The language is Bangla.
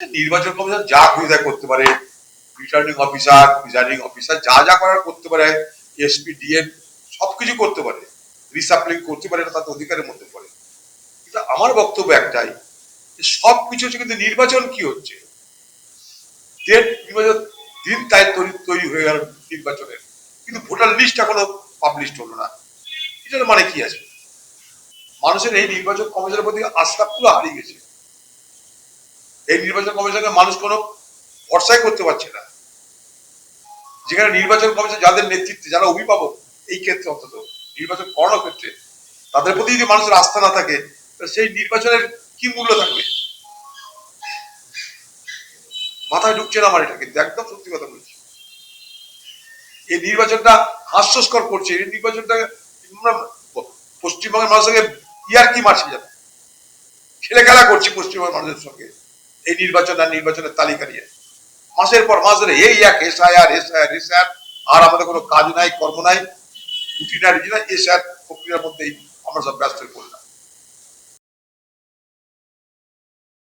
নির্বাচন কমিশন যা খুশি করতে পারে, প্রিসাইডিং অফিসার যা যা করার করতে পারে, এসপি ডিএম সবকিছু করতে পারে, রিসাপ্লিং করতে পারে, এটা তাদের অধিকারের মধ্যে পড়ে। কিন্তু আমার বক্তব্য একটাই, সবকিছু হচ্ছে, কিন্তু নির্বাচন কি হচ্ছে, নির্বাচন দিন তাই তৈরি হয়ে গেল নির্বাচনের, কিন্তু ভোটার লিস্ট এখনো পাবলিশ হলো না। এটার মানে কি আছে? মানুষের এই নির্বাচন কমিশনের প্রতি আস্থা পুরো হারিয়ে গেছে। এই নির্বাচন কমিশনকে মানুষ কোনো ভরসাই করতে পারছে না। যেখানে নির্বাচন কমিশন যাদের নেতৃত্বে, যারা অভিভাবক এই ক্ষেত্রে, অন্তত নির্বাচন করানোর ক্ষেত্রে, তাদের প্রতি যদি মানুষের আস্থা না থাকে, সেই নির্বাচনের কি মূল্য থাকবে? মাথায় ঢুকছে না আমার এটা, কিন্তু একদম সত্যি কথা বলছি। এই নির্বাচনটা হাস্যস্কর করছে, এই নির্বাচনটা পশ্চিমবঙ্গের মানুষের সঙ্গে ইয়ার কি মারছে, যাবে ছেলে খেলা করছি পশ্চিমবঙ্গের মানুষের সঙ্গে এই নির্বাচন আর নির্বাচনের তালিকা নিয়ে। মাসের পর মাস ধরে এই এক এসআইআর এসআইআর এসআইআর, আর আমাদের কোনো কাজ নাই, কর্ম নাই, রুটি নাই, এসআইআর প্রক্রিয়ার মধ্যেই আমরা সব ব্যস্ত হয়ে পড়লাম।